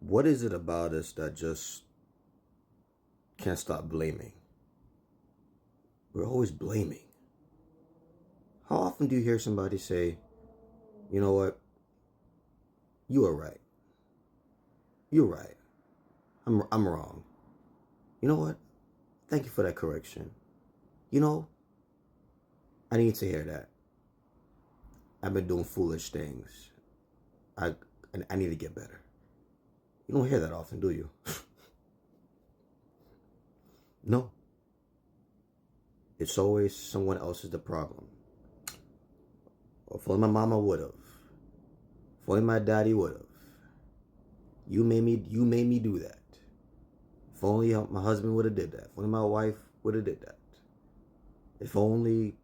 What is it about us that just can't stop blaming? We're always blaming. How often do you hear somebody say, you know what? You are right. You're right. I'm wrong. You know what? Thank you for that correction. You know, I need to hear that. I've been doing foolish things. I I need to get better. You don't hear that often, do you? No. It's always someone else is the problem. Or if only my mama would have. If only my daddy would have. You made me do that. If only my husband would have did that. If only my wife would have did that. If only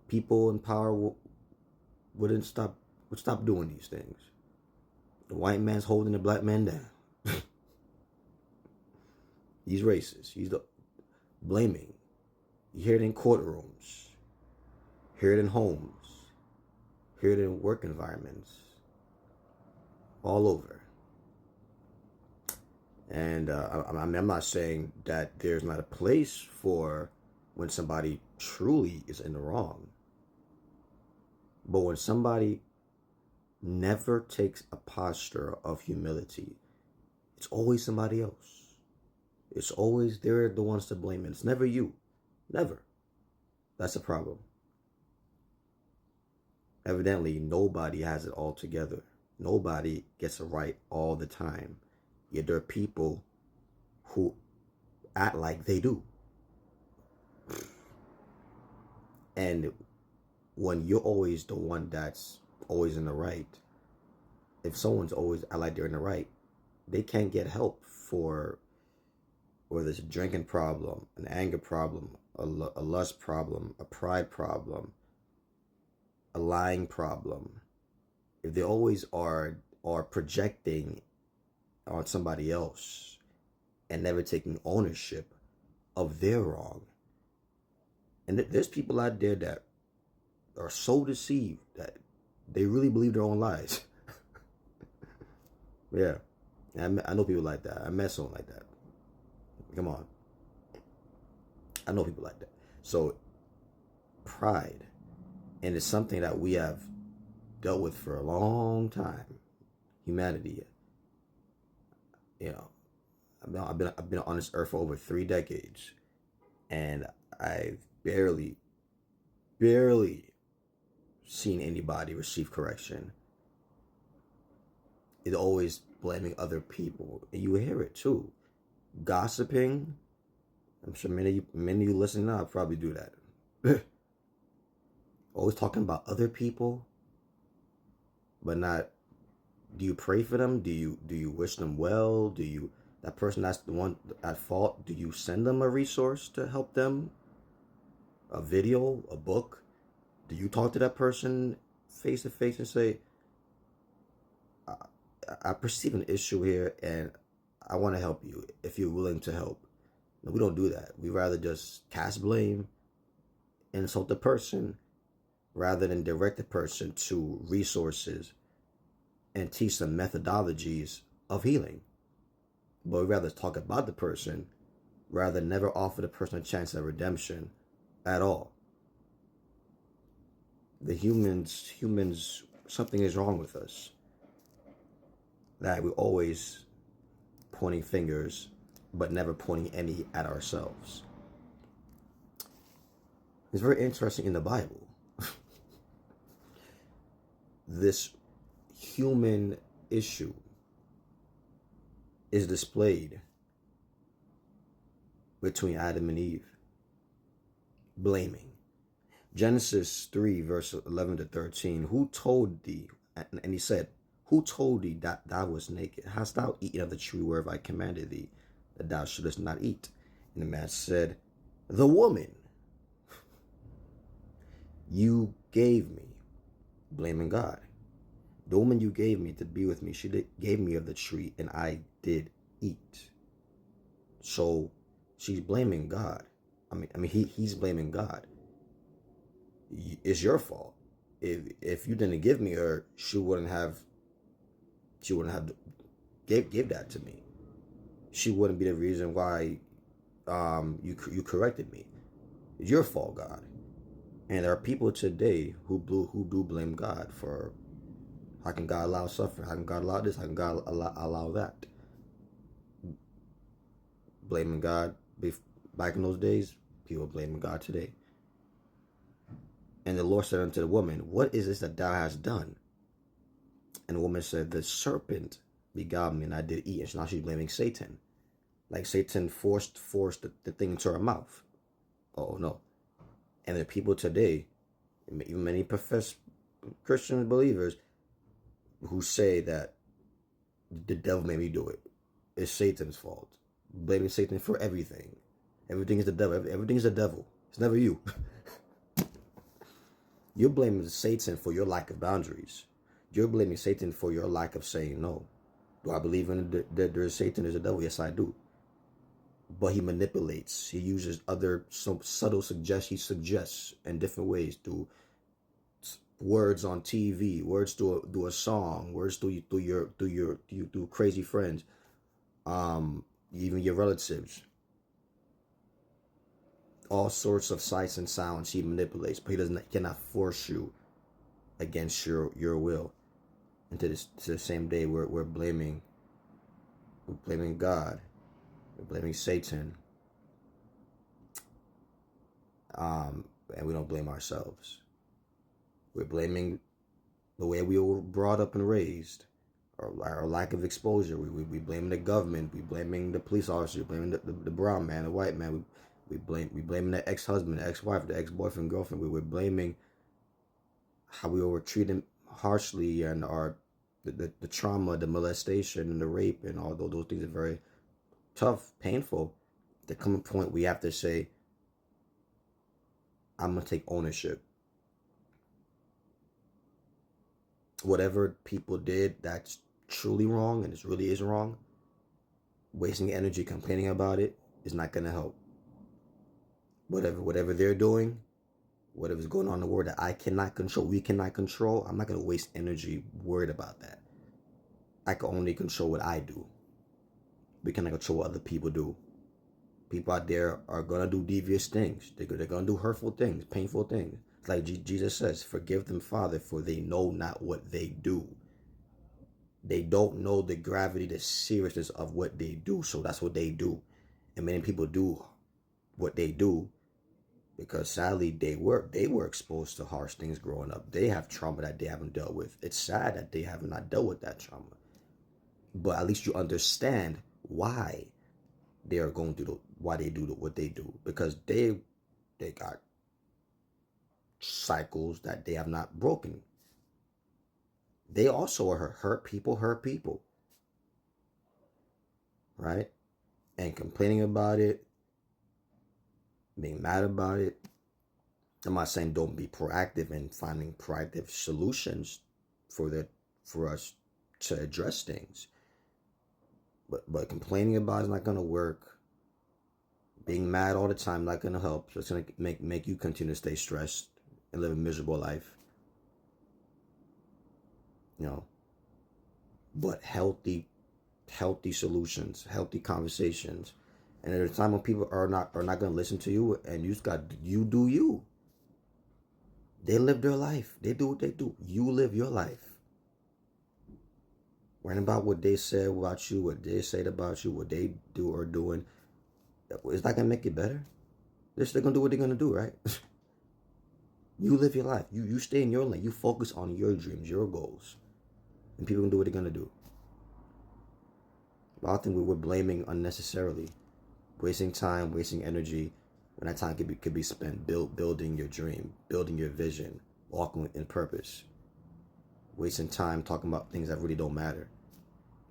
people in power would stop doing these things. The white man's holding the black man down. He's racist. He's the blaming. You hear it in courtrooms. Hear it in homes. Hear it in work environments. All over. And I'm not saying that there's not a place for when somebody truly is in the wrong. But when somebody never takes a posture of humility, it's always somebody else. It's always they're the ones to blame. It's never you. Never. That's a problem. Evidently, nobody has it all together. Nobody gets it right all the time. Yet there are people who act like they do. And when you're always the one that's always in the right, if someone's always act like they're in the right, they can't get help for whether it's a drinking problem, an anger problem, a lust problem, a pride problem, a lying problem. If they always are projecting on somebody else and never taking ownership of their wrong. And there's people out there that are so deceived that they really believe their own lies. Yeah. I know people like that. I met someone like that. Come on. I know people like that. So, pride. And it's something that we have dealt with for a long time. Humanity. You know, I've been on this earth for over 3 decades, and I've barely seen anybody receive correction. It's always blaming other people, and you hear it too. Gossiping. I'm sure many of you listening now probably do that. Always talking about other people, but not. Do you pray for them? Do you wish them well? Do you that person that's the one at fault? Do you send them a resource to help them? A video, a book? Do you talk to that person face to face and say, I perceive an issue here and I want to help you if you're willing to help? No, we don't do that. We rather just cast blame, insult the person, rather than direct the person to resources and teach them methodologies of healing. But we'd rather talk about the person rather than never offer the person a chance at redemption at all. The humans, something is wrong with us. That we're always pointing fingers, but never pointing any at ourselves. It's very interesting in the Bible. This human issue is displayed between Adam and Eve. Blaming. Genesis 3, verse 11 to 13. Who told thee, and he said, who told thee that thou wast naked? Hast thou eaten of the tree whereof I commanded thee, that thou shouldest not eat? And the man said, the woman you gave me, blaming God. The woman you gave me to be with me, she gave me of the tree, and I did eat. So she's blaming God. I mean, he's blaming God. It's your fault. If you didn't give me her, she wouldn't have Give that to me. She wouldn't be the reason why you corrected me. It's your fault, God. And there are people today who do blame God for how can God allow suffering? How can God allow this? How can God allow that? Blaming God back in those days, people blaming God today. And the Lord said unto the woman, what is this that thou hast done? And the woman said, the serpent beguiled me and I did eat. And now she's blaming Satan. Like Satan forced the thing into her mouth. Oh no. And there are people today, even many professed Christian believers, who say that the devil made me do it. It's Satan's fault. Blaming Satan for everything. Everything is the devil. Everything is the devil. It's never you. You're blaming Satan for your lack of boundaries. You're blaming Satan for your lack of saying no. Do I believe in that there's Satan, there's a devil? Yes, I do. But he manipulates. He uses other subtle suggestions. He suggests in different ways through words on TV, words through a song, words through crazy friends, even your relatives. All sorts of sights and sounds he manipulates, but he cannot force you against your will. And to the same day, we're blaming God, we're blaming Satan, and we don't blame ourselves. We're blaming the way we were brought up and raised, our lack of exposure. We blame the government. We blaming the police officer. We blaming the brown man, the white man. We blaming the ex-husband, the ex-wife, the ex-boyfriend, girlfriend. We're blaming how we were treated harshly, and the trauma, the molestation, and the rape, and all those things are very tough, painful. There comes a point we have to say, I'm gonna take ownership. Whatever people did that's truly wrong, and it really is wrong, wasting energy complaining about it is not gonna help. Whatever they're doing, whatever's going on in the world that I cannot control, we cannot control, I'm not gonna waste energy worried about that. I can only control what I do. We cannot control what other people do. People out there are gonna do devious things. They're gonna do hurtful things, painful things. Like Jesus says, forgive them, Father, for they know not what they do. They don't know the gravity, the seriousness of what they do, so that's what they do. And many people do what they do because sadly they were exposed to harsh things growing up. They have trauma that they haven't dealt with. It's sad that they have not dealt with that trauma. But at least you understand why they are going through why they do what they do, because they got cycles that they have not broken. They also are hurt people, right? And complaining about it, being mad about it. I'm not saying don't be proactive in finding proactive solutions for us to address things. But complaining about it is not gonna work. Being mad all the time not gonna help. So it's gonna make you continue to stay stressed and live a miserable life. You know. But healthy solutions, healthy conversations. And at a time when people are not gonna listen to you, and you do you. They live their life. They do what they do. You live your life. Worrying about what they said about you, what they said about you, what they do or doing, it's not gonna make it better. They're still gonna do what they're gonna do, right? You live your life. You stay in your lane. You focus on your dreams, your goals, and people can do what they're gonna do. But I think we're blaming unnecessarily, wasting time, wasting energy, when that time could be spent building your dream, building your vision, walking in purpose. Wasting time talking about things that really don't matter.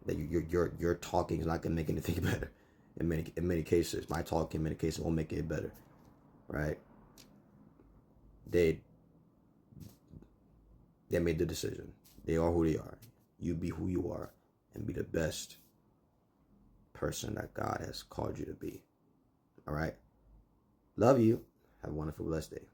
That your talking is not gonna make anything better. In many cases, my talking in many cases won't make it better, right? They made the decision. They are who they are. You be who you are, and be the best person that God has called you to be. All right. Love you. Have a wonderful, blessed day.